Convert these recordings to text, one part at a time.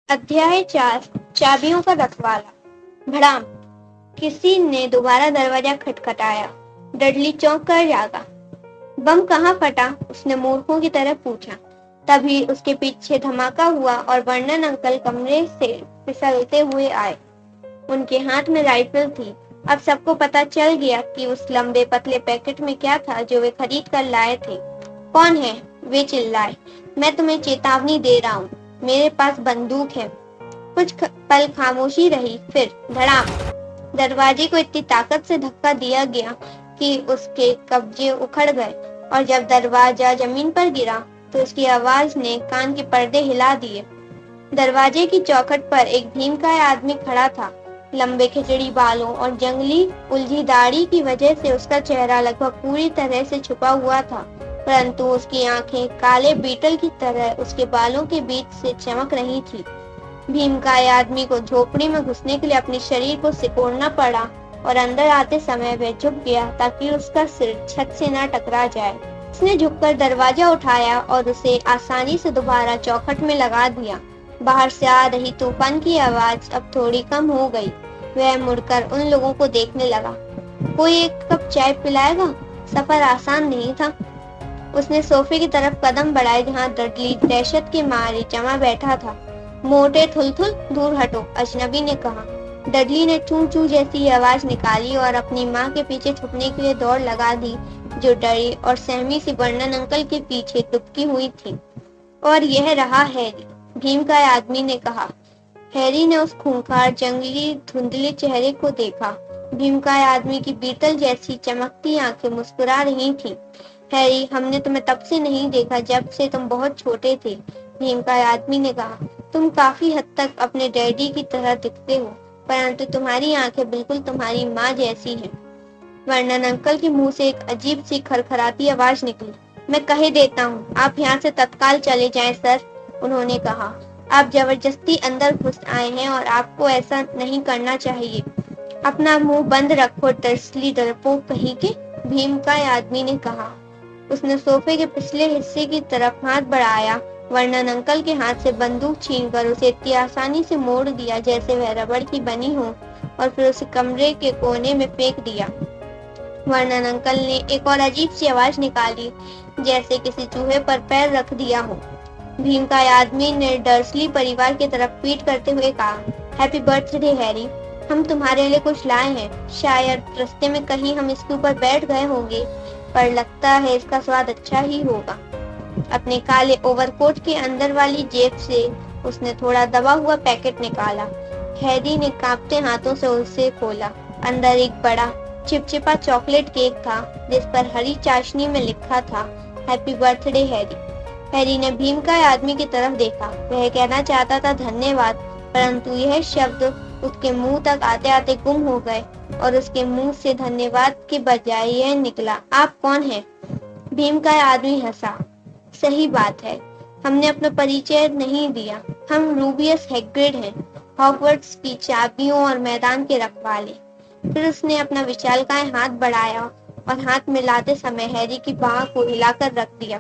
अध्याय 4 चाबियों का रखवाला। भड़ाम, किसी ने दोबारा दरवाजा खटखटाया। डडली चौंक कर जागा। बम कहाँ फटा? उसने मूर्खों की तरह पूछा। तभी उसके पीछे धमाका हुआ और वर्णन अंकल कमरे से फिसलते हुए आए। उनके हाथ में राइफल थी। अब सबको पता चल गया कि उस लंबे पतले पैकेट में क्या था जो वे खरीद कर लाए थे। कौन है? वे चिल्लाए। मैं तुम्हें चेतावनी दे रहा हूँ, मेरे पास बंदूक है। कुछ पल खामोशी रही, फिर धड़ाम। दरवाजे को इतनी ताकत से धक्का दिया गया कि उसके कब्जे उखड़ गए और जब दरवाजा जमीन पर गिरा तो उसकी आवाज ने कान के पर्दे हिला दिए। दरवाजे की चौखट पर एक भीमकाय आदमी खड़ा था। लंबे खिचड़ी बालों और जंगली उलझी दाढ़ी की वजह से उसका चेहरा लगभग पूरी तरह से छुपा हुआ था, परंतु उसकी आंखें काले बीटल की तरह उसके बालों के बीच से चमक रही थी। भीमकाय आदमी को झोपड़ी में घुसने के लिए अपने शरीर को सिकोड़ना पड़ा और अंदर आते समय वह झुक गया ताकि उसका सिर छत से न टकरा जाए। उसने झुककर दरवाजा उठाया और उसे आसानी से दोबारा चौखट में लगा दिया। बाहर से आ रही तूफान की आवाज अब थोड़ी कम हो गई। वह मुड़कर उन लोगों को देखने लगा। कोई एक कप चाय पिलाएगा? सफर आसान नहीं था। उसने सोफे की तरफ कदम बढ़ाए जहां डडली दहशत के मारे जमा बैठा था। मोटे थुलथुल, दूर हटो, अजनबी ने कहा। डडली ने चू चू जैसी आवाज निकाली और अपनी माँ के पीछे छुपने के लिए दौड़ लगा दी, जो डरी और सहमी सी वर्णन अंकल के पीछे दुबकी हुई थी। और यह रहा हैरी, भीमकाय आदमी ने कहा। हैरी ने उस खूंखार जंगली धुंधले चेहरे को देखा। भीमकाय आदमी की बीटल जैसी चमकती आंखें मुस्कुरा रही थीं। हैरी, हमने तुम्हें तब से नहीं देखा जब से तुम बहुत छोटे थे, भीमकाय आदमी ने कहा। तुम काफी हद तक अपने डैडी की तरह दिखते हो, परंतु तुम्हारी आंखें बिल्कुल तुम्हारी माँ जैसी हैं। वर्णन अंकल के मुंह से एक अजीब सी खरखराती आवाज निकली। मैं कह देता हूँ, आप यहाँ से तत्काल चले जाएं सर, उन्होंने कहा। आप जबरदस्ती अंदर घुस आए हैं और आपको ऐसा नहीं करना चाहिए। अपना मुंह बंद रखो, डर्सली डरपोक कहीं के, भीमकाय आदमी ने कहा। उसने सोफे के पिछले हिस्से की तरफ हाथ बढ़ाया। वर्णन अंकल के हाथ से बंदूक छीनकर उसे इतनी आसानी से मोड़ दिया जैसे वह रबड़ की बनी हो और फिर उसे कमरे के कोने में फेंक दिया। वर्णन अंकल ने एक और अजीब सी आवाज निकाली, जैसे किसी चूहे पर पैर रख दिया हो। भीमकाय आदमी ने डर्सली परिवार की तरफ पीट करते हुए कहा, हैप्पी बर्थडे हैरी, हम तुम्हारे लिए कुछ लाए हैं। शायद रास्ते में कहीं हम इसके ऊपर बैठ गए होंगे, पर लगता है इसका स्वाद अच्छा ही होगा। अपने काले ओवरकोट के अंदर वाली जेब से उसने थोड़ा दबा हुआ पैकेट निकाला। हैरी ने कांपते हाथों से उसे खोला। अंदर एक बड़ा चिपचिपा चॉकलेट केक था जिस पर हरी चाशनी में लिखा था, हैप्पी बर्थडे हैरी। हैरी ने भीमकाय आदमी की तरफ देखा। वह कहना चाहता था धन्यवाद, परंतु यह शब्द उसके मुंह तक आते आते गुम हो गए और उसके मुंह से धन्यवाद के बजाय यह निकला, आप कौन हैं? भीमकाय आदमी हंसा। सही बात है, हमने अपना परिचय नहीं दिया। हम रूबियस हैग्रिड हैं, हॉगवर्ट्स की चाबियों और मैदान के रखवाले। फिर उसने अपना विशालकाय हाथ बढ़ाया और हाथ मिलाते समय हैरी की बाह को हिलाकर रख दिया।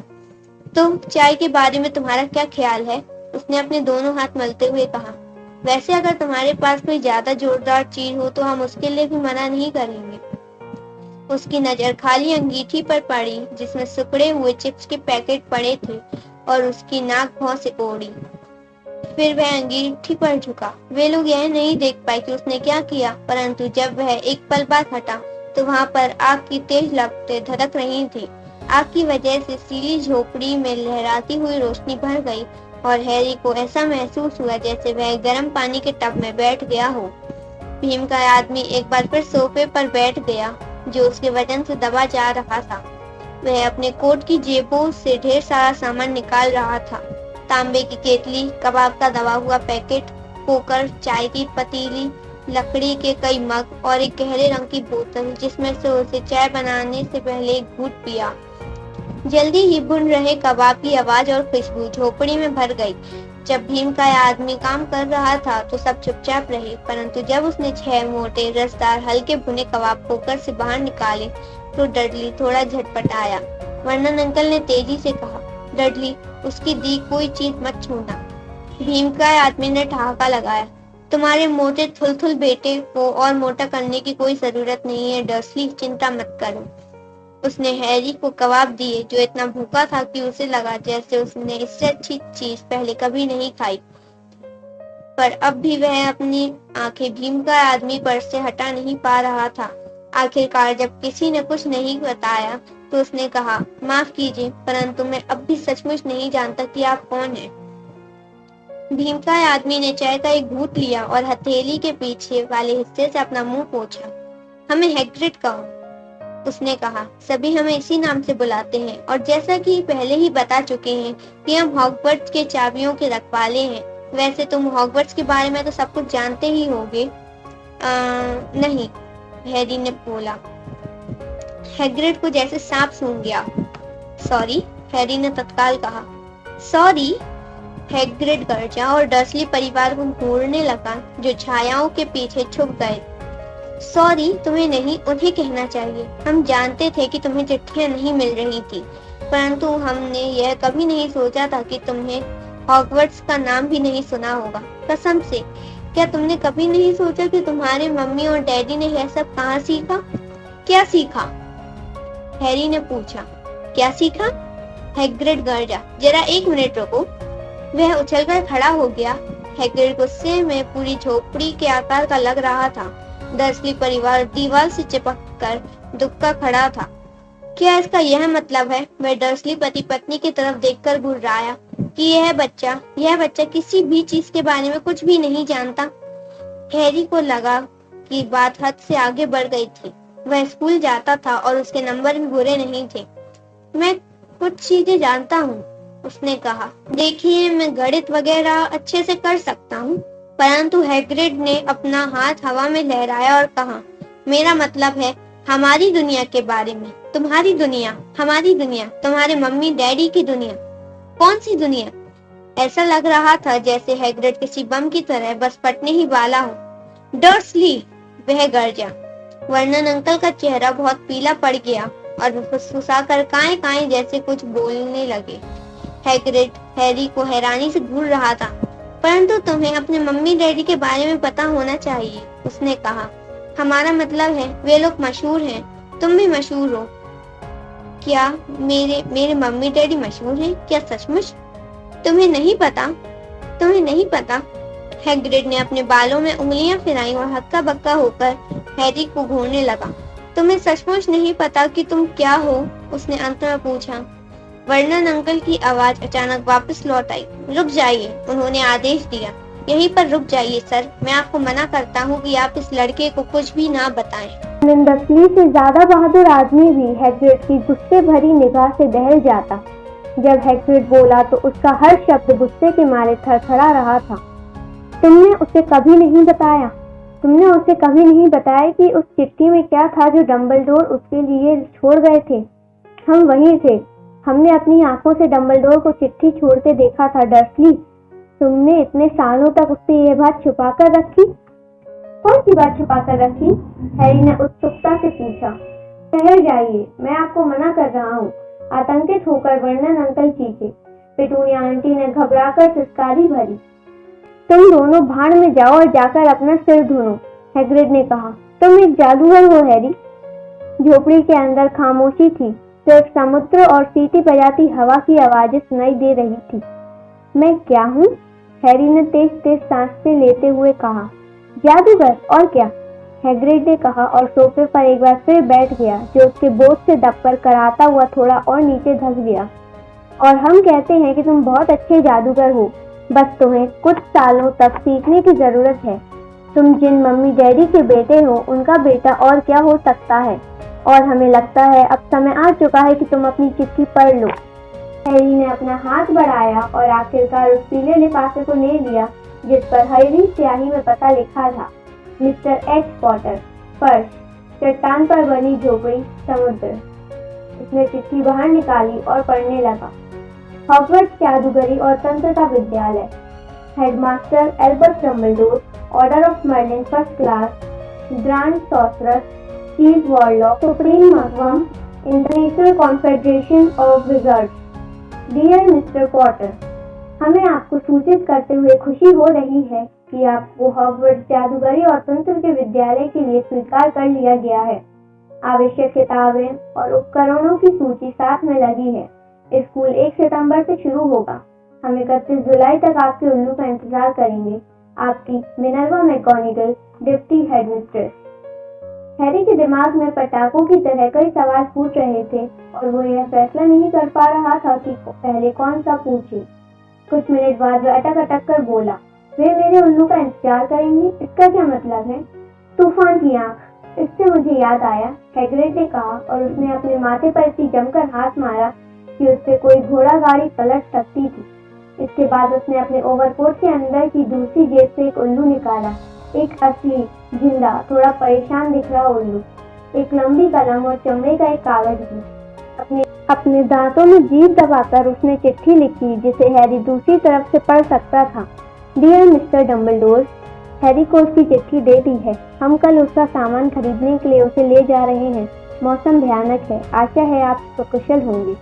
तो चाय के बारे में तुम्हारा क्या ख्याल है? उसने अपने दोनों हाथ मलते हुए कहा। वैसे अगर तुम्हारे पास कोई ज्यादा जोरदार चीज हो तो हम उसके लिए भी मना नहीं करेंगे। उसकी नजर खाली अंगीठी पर पड़ी जिसमें सिकुड़े हुए चिप्स के पैकेट पड़े थे और उसकी नाक भौं सिकोड़ी। फिर वह अंगीठी पर झुका। वे लोग यह नहीं देख पाए कि उसने क्या किया, परंतु जब वह एक पल बाद हटा तो वहां पर आग की तेज लपटें धड़क रही थी। आग की वजह से सीली झोपड़ी में लहराती हुई रोशनी भर गई और हैरी को ऐसा महसूस हुआ जैसे वह गर्म पानी के टब में बैठ गया हो। भीमकाय आदमी एक बार फिर सोफे पर बैठ गया जो उसके वजन से दबा जा रहा था। वह अपने कोट की जेबों से ढेर सारा सामान निकाल रहा था। तांबे की केतली, कबाब का दबा हुआ पैकेट, पोकर, चाय की पतीली, लकड़ी के कई मग और एक गहरे रंग की बोतल जिसमें से उसे चाय बनाने से पहले एक घूंट पिया। जल्दी ही भुन रहे कबाब की आवाज और खुशबू झोपड़ी में भर गई। जब भीमकाय आदमी काम कर रहा था तो सब चुपचाप रहे, परंतु जब उसने 6 मोटे रसदार हल्के भुने कबाब पोकर से बाहर निकाले तो डडली थोड़ा झटपटाया। वर्णन अंकल ने तेजी से कहा, डडली, उसकी दी कोई चीज मत छूना। भीम का आदमी ने ठहाका लगाया। तुम्हारे मोटे थुलथुल बेटे को और मोटा करने की कोई जरूरत नहीं है डर्सली, चिंता मत करो। उसने हैरी को कबाब दिए जो इतना भूखा था कि उसे लगा जैसे उसने इससे अच्छी चीज पहले कभी नहीं खाई। पर अब भी वह अपनी आंखें भीम का आदमी पर से हटा नहीं पा रहा था। आखिरकार जब किसी ने कुछ नहीं बताया तो उसने कहा, माफ कीजिए परंतु मैं अब भी सचमुच नहीं जानता कि आप कौन हैं। भीम का आदमी ने चाय का एक घूंट लिया और हथेली के पीछे वाले हिस्से से अपना मुंह पोंछा। हमें हैग्रिड कहो, उसने कहा। सभी हमें इसी नाम से बुलाते हैं और जैसा कि पहले ही बता चुके हैं कि हम हॉगवर्ट्स के चाबियों के रखवाले हैं। वैसे तुम हॉगवर्ट्स के बारे में तो सब कुछ जानते ही होगे। नहीं, हैरी ने बोला। हैग्रिड को जैसे सांप सूंघ गया। सॉरी, हैरी ने तत्काल कहा। सॉरी, हैग्रिड गरजा और डर्सली परिवार को घूरने लगा जो छायाओं के पीछे छुप गए। सॉरी तुम्हें नहीं, उन्हें कहना चाहिए। हम जानते थे कि तुम्हें चिट्ठियां नहीं मिल रही थी, परंतु हमने यह कभी नहीं सोचा था कि तुम्हें हॉगवर्ट्स का नाम भी नहीं सुना होगा। कसम से, क्या तुमने कभी नहीं सोचा कि तुम्हारे मम्मी और डैडी ने यह सब कहाँ सीखा? क्या सीखा? हैरी ने पूछा। क्या सीखा? हैग्रिड गरजा। जरा एक मिनट रुको। वह उछलकर खड़ा हो गया। हैग्रिड गुस्से में पूरी झोपड़ी के आकार का लग रहा था। डर्सली परिवार दीवार से चिपक कर दुबका खड़ा था। क्या इसका यह मतलब है? वह डर्सली पति पत्नी की तरफ देखकर घुर्राया कि यह बच्चा किसी भी चीज के बारे में कुछ भी नहीं जानता। हैरी को लगा कि बात हद से आगे बढ़ गई थी। वह स्कूल जाता था और उसके नंबर भी बुरे नहीं थे। मैं कुछ चीजें जानता हूँ, उसने कहा। देखिए, मैं गणित वगैरह अच्छे से कर सकता हूँ। परंतु हैग्रिड ने अपना हाथ हवा में लहराया और कहा, मेरा मतलब है हमारी दुनिया के बारे में। तुम्हारी दुनिया? हमारी दुनिया? तुम्हारे मम्मी डैडी की दुनिया? कौन सी दुनिया? ऐसा लग रहा था जैसे हैग्रिड किसी बम की तरह बस फटने ही वाला हो। डर्सली, वह गरजा। वर्नन अंकल का चेहरा बहुत पीला पड़ गया और वे फुसफुसाकर काएं काएं जैसे कुछ बोलने लगे। हैग्रिड हैरी को हैरानी से घूर रहा था। परंतु तुम्हें अपने मम्मी डैडी के बारे में पता होना चाहिए, उसने कहा। हमारा मतलब है वे लोग मशहूर हैं, तुम भी मशहूर हो। क्या मेरे मम्मी डैडी मशहूर हैं? क्या सचमुच? तुम्हें नहीं पता? तुम्हें नहीं पता? हैग्रिड ने अपने बालों में उंगलियां फिराई और हक्का बक्का होकर हैरी को घूरने लगा। तुम्हें सचमुच नहीं पता कि तुम क्या हो? उसने अंत में पूछा। वर्नन अंकल की आवाज अचानक वापस लौट आई। रुक जाइए, उन्होंने आदेश दिया। यहीं पर रुक जाइए सर, मैं आपको मना करता हूँ कि आप इस लड़के को कुछ भी ना बताएं। डर्सली से ज्यादा बहादुर आदमी भी हैग्रिड की गुस्से भरी निगाह से दहल जाता। जब हैग्रिड बोला तो उसका हर शब्द गुस्से के मारे थरथरा रहा था। तुमने उसे कभी नहीं बताया? तुमने उसे कभी नहीं बताया कि उस चिट्ठी में क्या था जो डंबलडोर उसके लिए छोड़ गए थे? हम वहीं थे। हमने अपनी आंखों से डंबलडोर को चिट्ठी छोड़ते देखा था। डर्सली, तुमने इतने सालों तक उससे यह बात छुपा कर रखी? कौन सी बात छुपा कर रखी? हैरी ने उत्सुकता से पूछा। ठहर जाइए, मैं आपको मना कर रहा हूँ, आतंकित होकर वर्नन अंकल चीखे। पेटूनिया आंटी ने घबराकर सिसकारी भरी। तुम दोनों भाड़ में जाओ और जाकर अपना सिर धुनो, हैग्रिड ने कहा। तुम एक जादूगर हो हैरी। झोपड़ी के अंदर खामोशी थी। सिर्फ समुद्र और सीटी बजाती हवा की आवाजें सुनाई दे रही थी। मैं क्या हूँ? हैरी ने तेज तेज सांसें लेते हुए कहा। जादूगर, और क्या? हैग्रिड ने कहा और सोफे पर एक बार फिर बैठ गया, जो उसके बोझ से दबकर कराता हुआ थोड़ा और नीचे धंस गया। और हम कहते हैं कि तुम बहुत अच्छे जादूगर हो, बस तुम्हें कुछ सालों तक सीखने की जरूरत है। तुम जिन मम्मी डैडी के बेटे हो, उनका बेटा और क्या हो सकता है? और हमें लगता है अब समय आ चुका है कि तुम अपनी चिट्ठी पढ़ लो। हैरी ने अपना हाथ बढ़ाया और आखिरकार उस पीले लिफाफे को ले लिया जिस पर हरी स्याही में पता लिखा था, मिस्टर एच पॉटर, फर्श, चट्टान पर बनी झोपड़ी, समुद्र। उसने चिट्ठी बाहर निकाली और पढ़ने लगा। हॉगवर्ट्स जादूगरी और तंत्र का विद्यालय, headmaster Albert Dumbledore, order of Merlin first class, grand sorcerer, chief warlock, supreme mugwump, international confederation of wizards. Dear mister Potter, हमें आपको सूचित करते हुए खुशी हो रही है कि आपको हॉगवर्ट्स जादूगरी और तंत्र के विद्यालय के लिए स्वीकार कर लिया गया है। आवश्यक किताबें और उपकरणों की सूची साथ में लगी है। स्कूल 1 सितंबर से शुरू होगा। हम 31 जुलाई तक आपके उल्लू का इंतजार करेंगे। आपकी Minerva McGonagall, deputy headmistress. Harry के दिमाग में पटाखों की तरह कई सवाल फूट रहे थे और वो यह फैसला नहीं कर पा रहा था कि पहले कौन सा पूछे। कुछ मिनट बाद वह अटक अटक कर बोला, वे मेरे उल्लू का इंतजार करेंगे, इसका क्या मतलब है? तूफान की आंख। इससे मुझे याद आया, हैग्रिड ने कहा और उसने अपने माथे पर इतनी जमकर हाथ मारा कि उससे कोई घोड़ा गाड़ी पलट सकती थी। इसके बाद उसने अपने ओवरकोट के अंदर की दूसरी जेब से एक उल्लू निकाला, एक असली, जिंदा, थोड़ा परेशान दिख रहा उल्लू, एक लंबी कलम और चमड़े का एक कागज भी। अपने दांतों में जीभ दबाकर उसने चिट्ठी लिखी जिसे हैरी दूसरी तरफ से पढ़ सकता था। डियर मिस्टर डम्बलडोर, हैरी को उसकी चिट्ठी दे दी है। हम कल उसका सामान खरीदने के लिए उसे ले जा रहे हैं। मौसम भयानक है। आशा है आप सकुशल होंगे।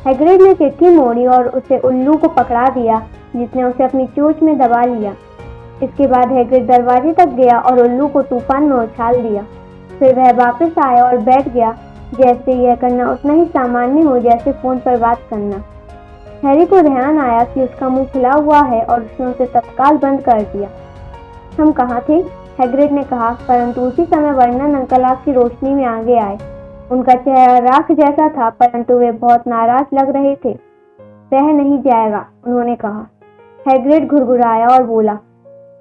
हैग्रिड ने चिट्ठी मोड़ी और उसे उल्लू को पकड़ा दिया, जिसने उसे अपनी चोंच में दबा लिया। इसके बाद हैग्रिड दरवाजे तक गया और उल्लू को तूफान में उछाल दिया। फिर वह वापस आया और बैठ गया, जैसे यह करना उतना ही सामान्य हो जैसे फोन पर बात करना। हैरी को ध्यान आया कि उसका मुंह खुला हुआ है और उसने उसे तत्काल बंद कर दिया। हम कहाँ थे? हैग्रिड ने कहा, परंतु उसी समय वर्नन अंकल आग की रोशनी में आगे आए। उनका चेहरा राख जैसा था, परंतु वे बहुत नाराज लग रहे थे। वह नहीं जाएगा, उन्होंने कहा। हैग्रिड घुरघुराया और बोला,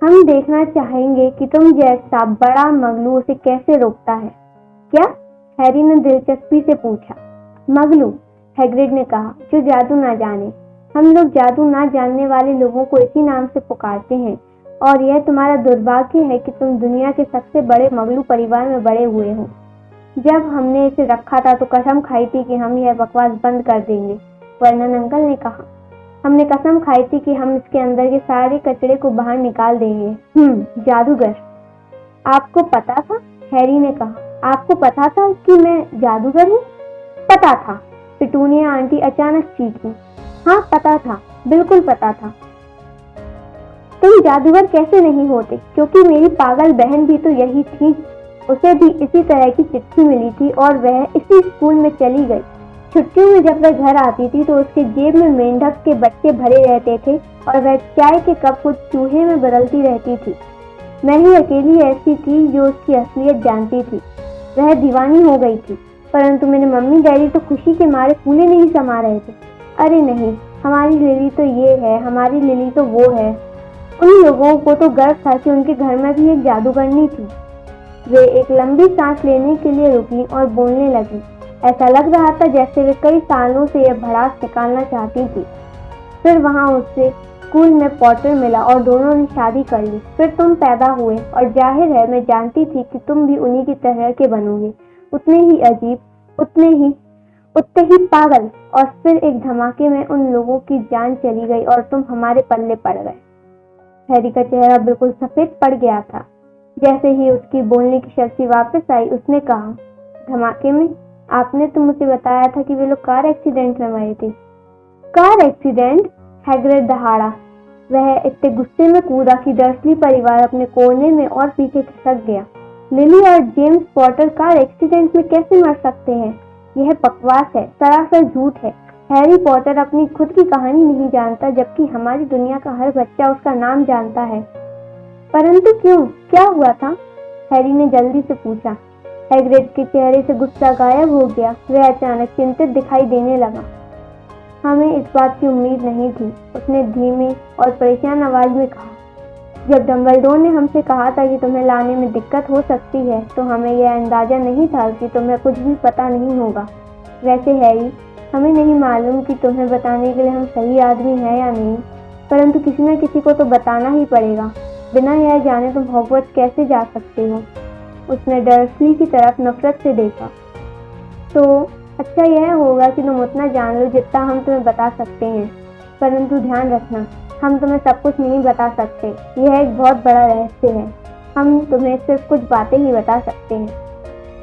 हम देखना चाहेंगे कि तुम जैसा बड़ा मगलू उसे कैसे रोकता है। क्या? हैरी ने दिलचस्पी से पूछा। मगलू, हैग्रिड ने कहा, जो जादू ना जाने। हम लोग जादू ना जानने वाले लोगों को इसी नाम से पुकारते हैं और यह तुम्हारा दुर्भाग्य है कि तुम दुनिया के सबसे बड़े मगलू परिवार में बड़े हुए हो। जब हमने इसे रखा था तो कसम खाई थी कि हम यह बकवास बंद कर देंगे, वर्नन अंकल ने कहा। हमने कसम खाई थी कि हम इसके अंदर के सारे कचरे को बाहर निकाल देंगे। जादूगर। आपको पता था? हैरी ने कहा। आपको पता था कि मैं जादूगर हूँ? पता था, पिटूनिया आंटी अचानक चीखी। हाँ, पता था, बिल्कुल पता था। तुम जादूगर कैसे नहीं होते? क्योंकि मेरी पागल बहन भी तो यही थी। उसे भी इसी तरह की चिट्ठी मिली थी और वह इसी स्कूल में चली गई। छुट्टियों में जब वह घर आती थी तो उसके जेब में मेंढक के बच्चे भरे रहते थे और वह चाय के कप को चूहे में बदलती रहती थी। मैं ही अकेली ऐसी थी जो उसकी असलियत जानती थी। वह दीवानी हो गई थी, परंतु मेरे मम्मी डैडी तो खुशी के मारे फूले नहीं समा रहे थे। अरे नहीं, हमारी लिली तो ये है, हमारी लिली तो वो है। उन लोगों को तो गर्व था कि उनके घर में भी एक जादूगरनी थी। वे एक लंबी सांस लेने के लिए रुकी और बोलने लगी। ऐसा लग रहा था जैसे वे कई सालों से यह भड़ास निकालना चाहती थी। फिर वहां उसे स्कूल में पॉटर मिला और दोनों ने शादी कर ली। फिर तुम पैदा हुए और जाहिर है मैं जानती थी कि तुम भी उन्हीं की तरह के बनोगे, उतने ही अजीब, उतने ही पागल। और फिर एक धमाके में उन लोगों की जान चली गई और तुम हमारे पल्ले पड़ गए। हैरी का चेहरा बिल्कुल सफेद पड़ गया था। जैसे ही उसकी बोलने की शक्ति वापस आई, उसने कहा, धमाके में? आपने तो मुझे बताया था कि वे लोग कार एक्सीडेंट में मरे थे। Car accident? हैग्रिड दहाड़ा। वह इतने गुस्से में कूदा कि डर्सली परिवार अपने कोने में और पीछे खिसक गया। लिली और जेम्स पॉटर कार एक्सीडेंट में कैसे मर सकते हैं? यह बकवास है, सरासर झूठ है। हैरी पॉटर अपनी खुद की कहानी नहीं जानता, जबकि हमारी दुनिया का हर बच्चा उसका नाम जानता है। परंतु क्यों? क्या हुआ था? हैरी ने जल्दी से पूछा। हैग्रिड के चेहरे से गुस्सा गायब हो गया। वह अचानक चिंतित दिखाई देने लगा। हमें इस बात की उम्मीद नहीं थी, उसने धीमे और परेशान आवाज में कहा। जब डम्बलडोर ने हमसे कहा था कि तुम्हें लाने में दिक्कत हो सकती है, तो हमें यह अंदाजा नहीं था कि तुम्हें कुछ भी पता नहीं होगा। वैसे हैरी, हमें नहीं मालूम कि तुम्हें बताने के लिए हम सही आदमी हैं या नहीं, परंतु किसी न किसी को तो बताना ही पड़ेगा। बिना यह जाने तुम हॉगवर्ट्स कैसे जा सकते हो? उसने डर्सली की तरफ नफरत से देखा। तो अच्छा यह होगा कि तुम उतना जान लो जितना हम तुम्हें बता सकते हैं, परंतु ध्यान रखना, हम तुम्हें सब कुछ नहीं बता सकते। यह एक बहुत बड़ा रहस्य है। हम तुम्हें सिर्फ कुछ बातें ही बता सकते हैं।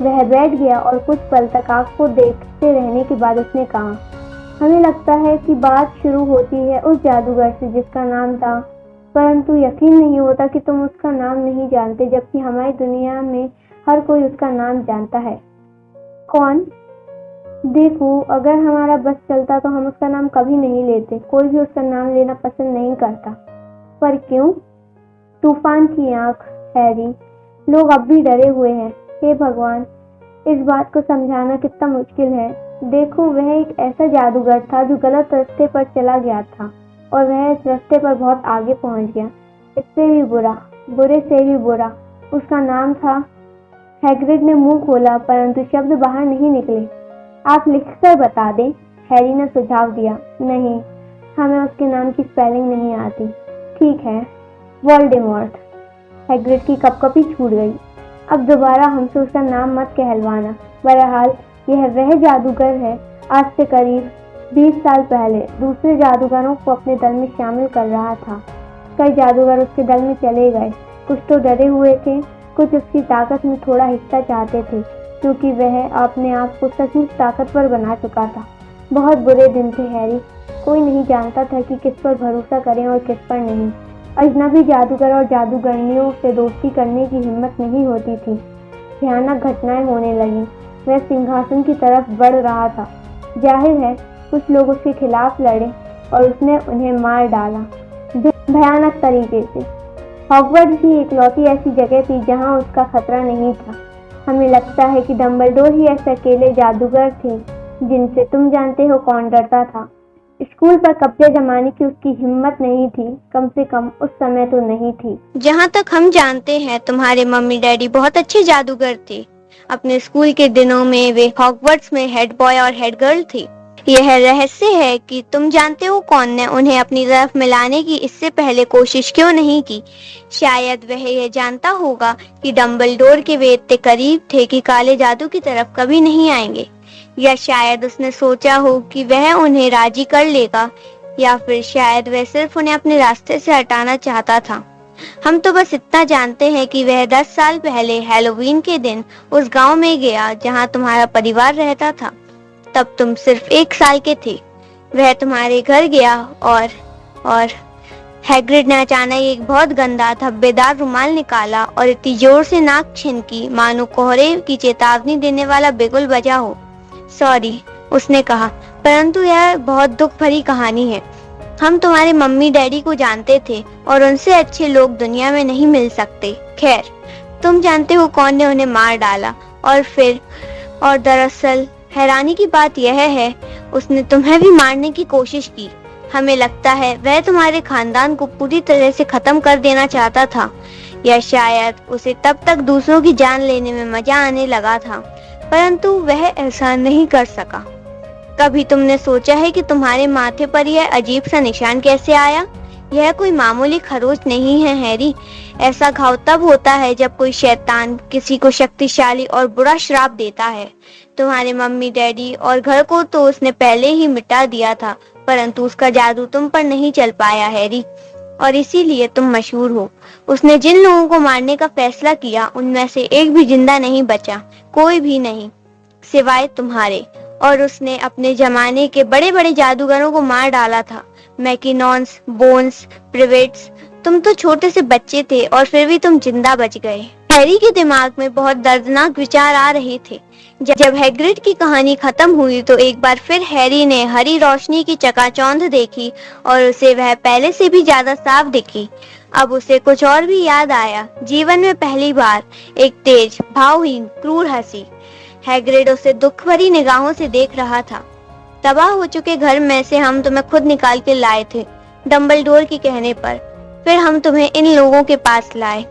वह बैठ गया और कुछ पल तक आग को देखते रहने के बाद उसने कहा, हमें लगता है कि बात शुरू होती है उस जादूगर से जिसका नाम था, परंतु यकीन नहीं होता कि तुम उसका नाम नहीं जानते, जबकि हमारी दुनिया में हर कोई उसका नाम जानता है। कौन? देखो, अगर हमारा बस चलता तो हम उसका नाम कभी नहीं लेते। कोई भी उसका नाम लेना पसंद नहीं करता। पर क्यों? तूफान की आंख, हैरी। लोग अब भी डरे हुए हैं। हे भगवान, इस बात को समझाना कितना मुश्किल है। देखो, वह एक ऐसा जादूगर था जो गलत रास्ते पर चला गया था और वह इस रास्ते पर बहुत आगे पहुंच गया। इससे भी बुरा, बुरे से भी बुरा, उसका नाम था। हैग्रिड ने मुंह खोला परंतु शब्द बाहर नहीं निकले। आप लिखकर बता दें, हैरी ने सुझाव दिया। नहीं, हमें उसके नाम की स्पेलिंग नहीं आती। ठीक है, वोल्डेमॉर्ट। हैग्रिड की कपकपी छूट गई। अब दोबारा हमसे उसका नाम मत कहलवाना। बहरहाल यह वह जादूगर है आज से करीब 20 साल पहले दूसरे जादूगरों को अपने दल में शामिल कर रहा था। कई जादूगर उसके दल में चले गए। कुछ तो डरे हुए थे, कुछ उसकी ताकत में थोड़ा हिस्सा चाहते थे, क्योंकि वह अपने आप को सचमुच ताकतवर बना चुका था। बहुत बुरे दिन थे हैरी। कोई नहीं जानता था कि किस पर भरोसा करें और किस पर नहीं। अजनबी जादूगर और जादूगरनियों से दोस्ती करने की हिम्मत नहीं होती थी। भयानक घटनाएं होने लगी। वह सिंहासन की तरफ बढ़ रहा था। जाहिर है कुछ लोग उसके खिलाफ लड़े और उसने उन्हें मार डाला, भयानक तरीके से। हॉगवर्ट्स ही इकलौती ऐसी जगह थी जहां उसका खतरा नहीं था। हमें लगता है कि डंबलडोर ही ऐसे अकेले जादूगर थे जिनसे तुम जानते हो कौन डरता था। स्कूल पर कब्जा जमाने की उसकी हिम्मत नहीं थी, कम से कम उस समय तो नहीं थी। जहाँ तक हम जानते हैं तुम्हारे मम्मी डैडी बहुत अच्छे जादूगर थे। अपने स्कूल के दिनों में वे हॉगवर्ट्स में हेड बॉय और हेड गर्ल थी। यह रहस्य है कि तुम जानते हो कौन ने उन्हें अपनी तरफ मिलाने की इससे पहले कोशिश क्यों नहीं की। शायद वह यह जानता होगा कि डंबलडोर के वे इतने करीब थे कि काले जादू की तरफ कभी नहीं आएंगे, या शायद उसने सोचा हो कि वह उन्हें राजी कर लेगा, या फिर शायद वह सिर्फ उन्हें अपने रास्ते से हटाना चाहता था। हम तो बस इतना जानते हैं कि वह 10 साल पहले हैलोवीन के दिन उस गांव में गया जहां तुम्हारा परिवार रहता था। तब तुम सिर्फ 1 साल के थे। वह तुम्हारे घर गया और हैग्रिड ने अचानक एक बहुत गंदा धब्बेदार रुमाल निकाला और इतनी जोर से नाक छिनकी मानो कोहरे की चेतावनी देने वाला बिगुल बजा हो। सॉरी, उसने कहा, परंतु यह बहुत दुख भरी कहानी है। हम तुम्हारे मम्मी डैडी को जानते थे और उनसे अच्छे लोग दुनिया में नहीं मिल सकते। खैर, तुम जानते हो कौन ने उन्हें मार डाला और दरअसल हैरानी की बात यह है, उसने तुम्हें भी मारने की कोशिश की। हमें लगता है वह तुम्हारे खानदान को पूरी तरह से खत्म कर देना चाहता था, या शायद उसे तब तक दूसरों की जान लेने में मजा आने लगा था, परंतु वह ऐसा नहीं कर सका। कभी तुमने सोचा है कि तुम्हारे माथे पर यह अजीब सा निशान कैसे आया? यह कोई मामूली खरोच नहीं है हैरी। ऐसा घाव तब होता है जब कोई शैतान किसी को शक्तिशाली और बुरा श्राप देता है। तुम्हारे मम्मी डैडी और घर को तो उसने पहले ही मिटा दिया था, परंतु उसका जादू तुम पर नहीं चल पाया हैरी, और इसीलिए तुम मशहूर हो। उसने जिन लोगों को मारने का फैसला किया उनमें से एक भी जिंदा नहीं बचा, कोई भी नहीं, सिवाय तुम्हारे। और उसने अपने जमाने के बड़े बड़े जादूगरों को मार डाला था। मैकिनॉन्स, बोन्स, प्रिवेट्स। तुम तो छोटे से बच्चे थे और फिर भी तुम जिंदा बच गए। हैरी के दिमाग में बहुत दर्दनाक विचार आ रहे थे। जब हैग्रिड की कहानी खत्म हुई तो एक बार फिर हैरी ने हरी रोशनी की चकाचौंध देखी और उसे वह पहले से भी ज्यादा साफ दिखी। अब उसे कुछ और भी याद आया। जीवन में पहली बार एक तेज, भावहीन, क्रूर हंसी। हैग्रिड उसे दुख भरी निगाहों से देख रहा था। तबाह हो चुके घर में से हम तुम्हें खुद निकाल के लाए थे, डंबलडोर के कहने पर। फिर हम तुम्हें इन लोगों के पास लाए।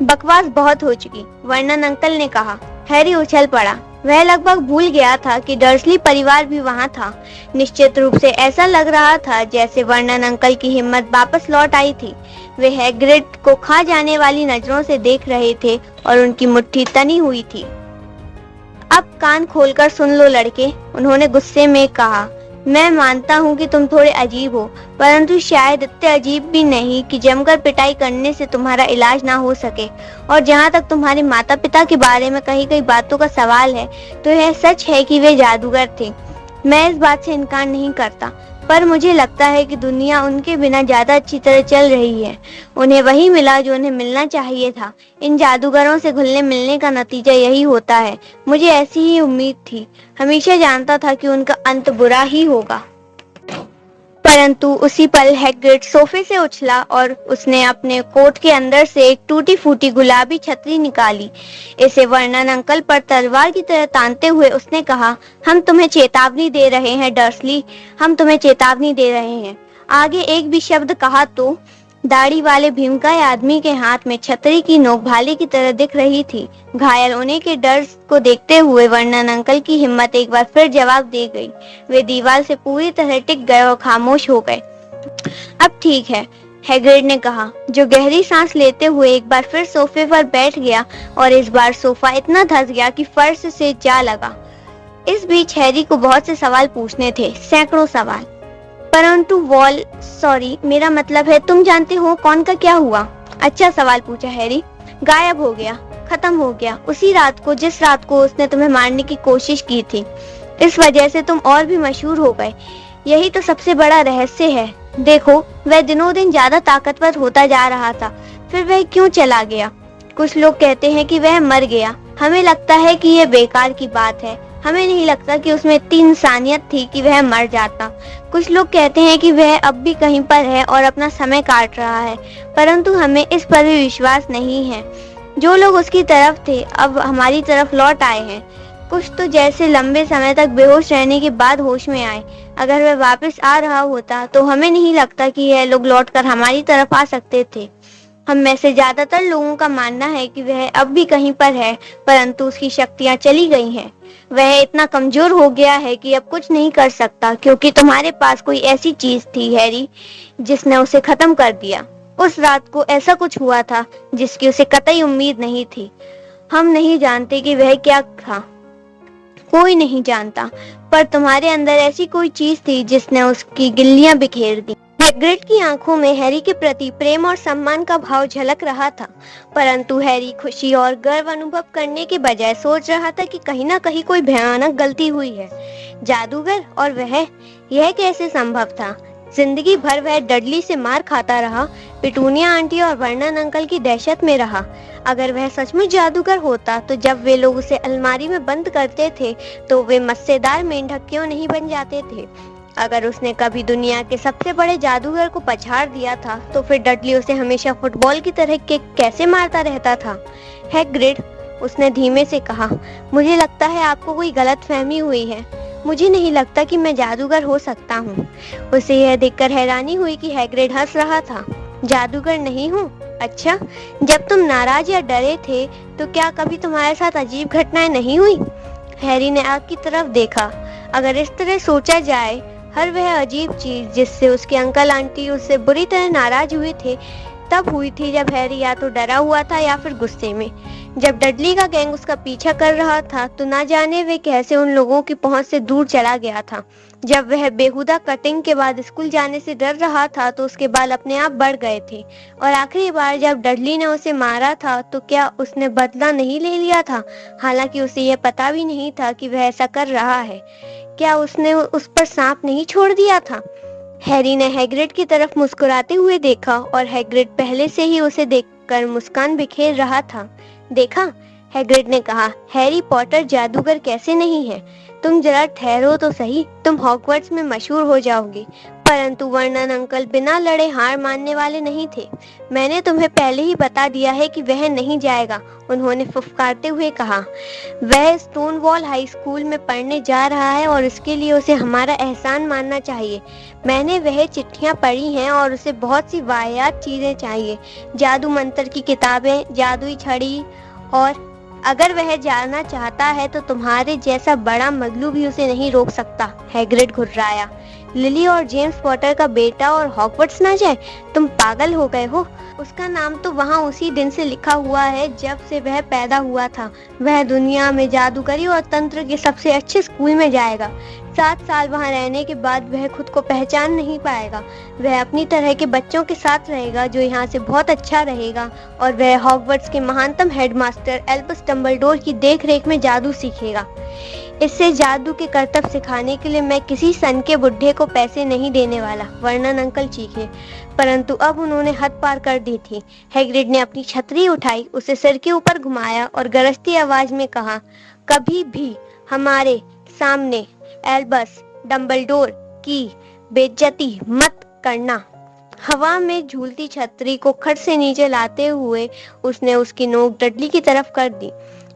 बकवास बहुत हो चुकी, वर्नन अंकल ने कहा। हैरी उछल पड़ा। वह लगभग भूल गया था कि डर्सली परिवार भी वहां था। निश्चित रूप से ऐसा लग रहा था जैसे वर्नन अंकल की हिम्मत वापस लौट आई थी। वे हैग्रिड को खा जाने वाली नजरों से देख रहे थे और उनकी मुट्ठी तनी हुई थी। अब कान खोलकर सुन लो लड़के, उन्होंने गुस्से में कहा। मैं मानता हूँ कि तुम थोड़े अजीब हो, परंतु शायद इतने अजीब भी नहीं कि जमकर पिटाई करने से तुम्हारा इलाज ना हो सके। और जहाँ तक तुम्हारे माता पिता के बारे में कही गई बातों का सवाल है, तो यह सच है कि वे जादूगर थे। मैं इस बात से इनकार नहीं करता, पर मुझे लगता है कि दुनिया उनके बिना ज्यादा अच्छी तरह चल रही है। उन्हें वही मिला जो उन्हें मिलना चाहिए था। इन जादूगरों से घुलने मिलने का नतीजा यही होता है। मुझे ऐसी ही उम्मीद थी। हमेशा जानता था कि उनका अंत बुरा ही होगा। परंतु उसी पल हैग्रिड सोफे से उछला और उसने अपने कोट के अंदर से एक टूटी फूटी गुलाबी छतरी निकाली। इसे वर्नन अंकल पर तलवार की तरह तानते हुए उसने कहा, हम तुम्हें चेतावनी दे रहे हैं डर्सली, हम तुम्हें चेतावनी दे रहे हैं। आगे एक भी शब्द कहा तो दाढ़ी वाले भीमकाय आदमी के हाथ में छतरी की नोक भाले की तरह दिख रही थी। घायल होने के डर को देखते हुए वर्नन अंकल की हिम्मत एक बार फिर जवाब दे गई। वे दीवार से पूरी तरह टिक गए और खामोश हो गए। अब ठीक है, हैग्रिड ने कहा, जो गहरी सांस लेते हुए एक बार फिर सोफे पर बैठ गया और इस बार सोफा इतना धंस गया कि फर्श से जा लगा। इस बीच हैरी को बहुत से सवाल पूछने थे, सैकड़ों सवाल। परंतु सॉरी, मेरा मतलब है तुम जानते हो कौन का क्या हुआ? अच्छा सवाल पूछा हैरी। गायब हो गया, खत्म हो गया, उसी रात को जिस रात को उसने तुम्हें मारने की कोशिश की थी। इस वजह से तुम और भी मशहूर हो गए। यही तो सबसे बड़ा रहस्य है। देखो, वह दिनों दिन ज्यादा ताकतवर होता जा रहा था, फिर वह क्यों चला गया? कुछ लोग कहते हैं कि वह मर गया। हमें लगता है कि यह बेकार की बात है। हमें नहीं लगता कि उसमें इतनी इंसानियत थी कि वह मर जाता। कुछ लोग कहते हैं कि वह अब भी कहीं पर है और अपना समय काट रहा है, परंतु हमें इस पर भी विश्वास नहीं है। जो लोग उसकी तरफ थे अब हमारी तरफ लौट आए हैं। कुछ तो जैसे लंबे समय तक बेहोश रहने के बाद होश में आए। अगर वह वापस आ रहा होता तो हमें नहीं लगता कि यह लोग लौटकर हमारी तरफ आ सकते थे। हम में से ज्यादातर लोगों का मानना है कि वह अब भी कहीं पर है, परंतु उसकी शक्तियां चली गई हैं। वह इतना कमजोर हो गया है कि अब कुछ नहीं कर सकता, क्योंकि तुम्हारे पास कोई ऐसी चीज थी हैरी जिसने उसे खत्म कर दिया। उस रात को ऐसा कुछ हुआ था जिसकी उसे कतई उम्मीद नहीं थी। हम नहीं जानते कि वह क्या था, कोई नहीं जानता, पर तुम्हारे अंदर ऐसी कोई चीज थी जिसने उसकी गिल्लियां बिखेर दी। हैग्रिड की आंखों में हैरी के प्रति प्रेम और सम्मान का भाव झलक रहा था, परंतु हैरी खुशी और गर्व अनुभव करने के बजाय सोच रहा था कि कहीं ना कहीं कोई भयानक गलती हुई है। जादूगर और वह, यह कैसे संभव था? जिंदगी भर वह डडली से मार खाता रहा, पिटूनिया आंटी और वर्नन अंकल की दहशत में रहा। अगर वह सचमुच जादूगर होता तो जब वे लोग उसे अलमारी में बंद करते थे तो वे मस्सेदार मेंढक क्यों नहीं बन जाते थे? अगर उसने कभी दुनिया के सबसे बड़े जादूगर को पछाड़ दिया था तो फिर डडली उसे हमेशा फुटबॉल की तरह कैसे मारता रहता था? हैग्रिड, उसने धीमे से कहा, मुझे लगता है आपको कोई गलतफहमी हुई है। मुझे नहीं लगता कि मैं जादूगर हो सकता हूँ। उसे यह देखकर हैरानी हुई कि हैग्रिड हंस रहा था। जादूगर नहीं हूँ? अच्छा, जब तुम नाराज या डरे थे तो क्या कभी तुम्हारे साथ अजीब घटनाएं नहीं हुई? हैरी ने आग की तरफ देखा। अगर इस तरह सोचा जाए, हर वह अजीब चीज जिससे उसके अंकल आंटी उससे बुरी तरह नाराज हुए थे तब हुई थी जब हैरी या तो डरा हुआ था या फिर गुस्से में। जब डडली का गैंग उसका पीछा कर रहा था तो ना जाने वे कैसे उन लोगों की पहुंच से दूर चला गया था। जब वह बेहुदा कटिंग के बाद स्कूल जाने से डर रहा था तो उसके बाल अपने आप बढ़ गए थे। और आखिरी बार जब डडली ने उसे मारा था तो क्या उसने बदला नहीं ले लिया था, हालांकि उसे यह पता भी नहीं था कि वह ऐसा कर रहा है? क्या उसने उस पर सांप नहीं छोड़ दिया था? हैरी ने हैग्रिड की तरफ मुस्कुराते हुए देखा और हैग्रिड पहले से ही उसे देखकर मुस्कान बिखेर रहा था। देखा, हैग्रिड ने कहा, हैरी पॉटर जादूगर कैसे नहीं है? तुम जरा ठहरो तो सही, तुम हॉगवर्ट्स में मशहूर हो जाओगे। परंतु वर्नन अंकल बिना लड़े हार मानने वाले नहीं थे। मैंने तुम्हें पहले ही बता दिया है कि वह नहीं जाएगा, उन्होंने फुफकारते हुए कहा। वह स्टोनवॉल हाई स्कूल में पढ़ने जा रहा है और इसके लिए उसे हमारा एहसान मानना चाहिए। मैंने वह चिट्ठियां पढ़ी हैं और उसे बहुत सी वाहियात चीजें चाहिए, जादू मंत्र की किताबें, जादुई छड़ी, और अगर वह जाना चाहता है तो तुम्हारे जैसा बड़ा मगलू भी उसे नहीं रोक सकता। हैग्रिड घुर्राया। लिली और जेम्स पॉटर का बेटा और हॉगवर्ट्स ना जाए? तुम पागल हो गए हो? उसका नाम तो वहाँ उसी दिन से लिखा हुआ है जब से वह पैदा हुआ था। वह दुनिया में जादूगरी और तंत्र के सबसे अच्छे स्कूल में जाएगा। 7 साल वहाँ रहने के बाद वह खुद को पहचान नहीं पाएगा। वह अपनी तरह के बच्चों के साथ रहेगा जो यहाँ से बहुत अच्छा रहेगा, और वह हॉगवर्ट्स के महानतम हेडमास्टर एल्बस डंबलडोर की देखरेख में जादू सीखेगा। इससे जादू के करतब सिखाने के लिए मैं किसी सन के बुढ़े को पैसे नहीं देने वाला, वर्नन अंकल चीखे। परंतु अब उन्होंने हद पार कर दी थी। हैग्रिड ने अपनी छतरी उठाई, उसे सिर के ऊपर घुमाया और गरजती आवाज में कहा, कभी भी हमारे सामने एल्बस डम्बलडोर की बेइज्जती मत करना। हवा में झूलती छतरी को खट से नीचे लाते हुए उसने उसकी नोक डडली की तरफ कर दी।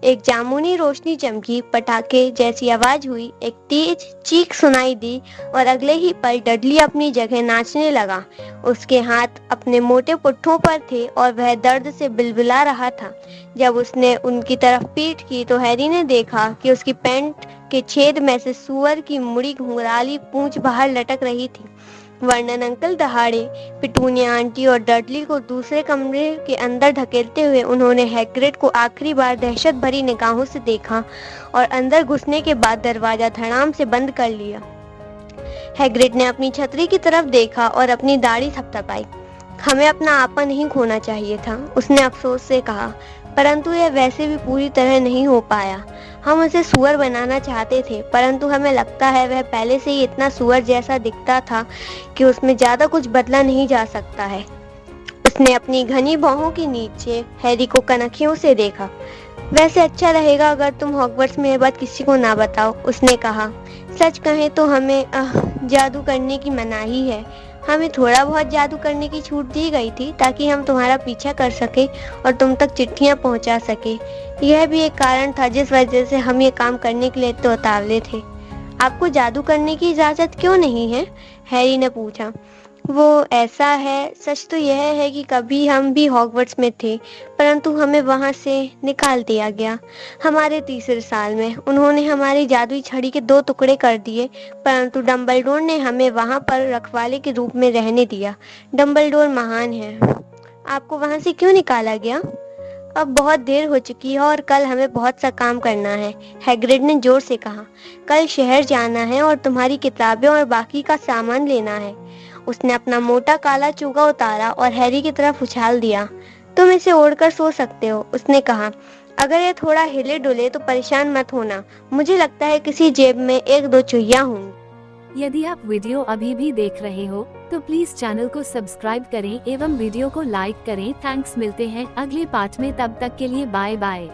एक जामुनी रोशनी चमकी, पटाखे जैसी आवाज हुई, एक तेज चीख सुनाई दी और अगले ही पल डडली अपनी जगह नाचने लगा। उसके हाथ अपने मोटे पुट्ठों पर थे और वह दर्द से बिलबिला रहा था। जब उसने उनकी तरफ पीठ की तो हैरी ने देखा कि उसकी पैंट के छेद में से सूअर की मुड़ी घुंघराली पूंछ बाहर लटक रही थी। वर्नन अंकल दहाड़े। पिटूनिया आंटी और डडली को दूसरे कमरे के अंदर धकेलते हुए उन्होंने हैग्रिड को आखिरी बार दहशत भरी निगाहों से देखा और अंदर घुसने के बाद दरवाजा धड़ाम से बंद कर लिया। हैग्रिड ने अपनी छतरी की तरफ देखा और अपनी दाढ़ी थपथपाई। हमें अपना आपा नहीं खोना चाहिए था, उसने अफसोस से कहा, परंतु यह वैसे भी पूरी तरह नहीं हो पाया। हम उसे सुअर बनाना चाहते थे, परंतु हमें लगता है वह पहले से ही इतना सुअर जैसा दिखता था कि उसमें ज्यादा कुछ बदला नहीं जा सकता है। उसने अपनी घनी बाहों के नीचे हैरी को कनखियों से देखा। वैसे अच्छा रहेगा अगर तुम हॉगवर्ट्स में यह बात किसी को ना बताओ, उसने कहा। सच कहें तो हमें जादू करने की मनाही है। हमें थोड़ा बहुत जादू करने की छूट दी गई थी ताकि हम तुम्हारा पीछा कर सके और तुम तक चिट्ठियां पहुंचा सके। यह भी एक कारण था जिस वजह से हम ये काम करने के लिए तो उतावले थे। आपको जादू करने की इजाजत क्यों नहीं है? हैरी ने पूछा। वो ऐसा है, सच तो यह है कि कभी हम भी हॉगवर्ट्स में थे, परंतु हमें वहां से निकाल दिया गया। हमारे तीसरे साल में उन्होंने हमारी जादुई छड़ी के 2 टुकड़े कर दिए, परंतु डम्बलडोर ने हमें वहां पर रखवाले के रूप में रहने दिया। डम्बलडोर महान है। आपको वहां से क्यों निकाला गया? अब बहुत देर हो चुकी है और कल हमें बहुत सा काम करना है, हैग्रिड ने जोर से कहा। कल शहर जाना है और तुम्हारी किताबें और बाकी का सामान लेना है। उसने अपना मोटा काला चूगा उतारा और हैरी की तरफ उछाल दिया। तुम इसे ओढ़कर सो सकते हो, उसने कहा। अगर ये थोड़ा हिले डुले तो परेशान मत होना। मुझे लगता है किसी जेब में 1-2 चुहिया होंगी। यदि आप वीडियो अभी भी देख रहे हो तो प्लीज चैनल को सब्सक्राइब करें एवं वीडियो को लाइक करें। थैंक्स, मिलते हैं अगले पार्ट में, तब तक के लिए बाय बाय।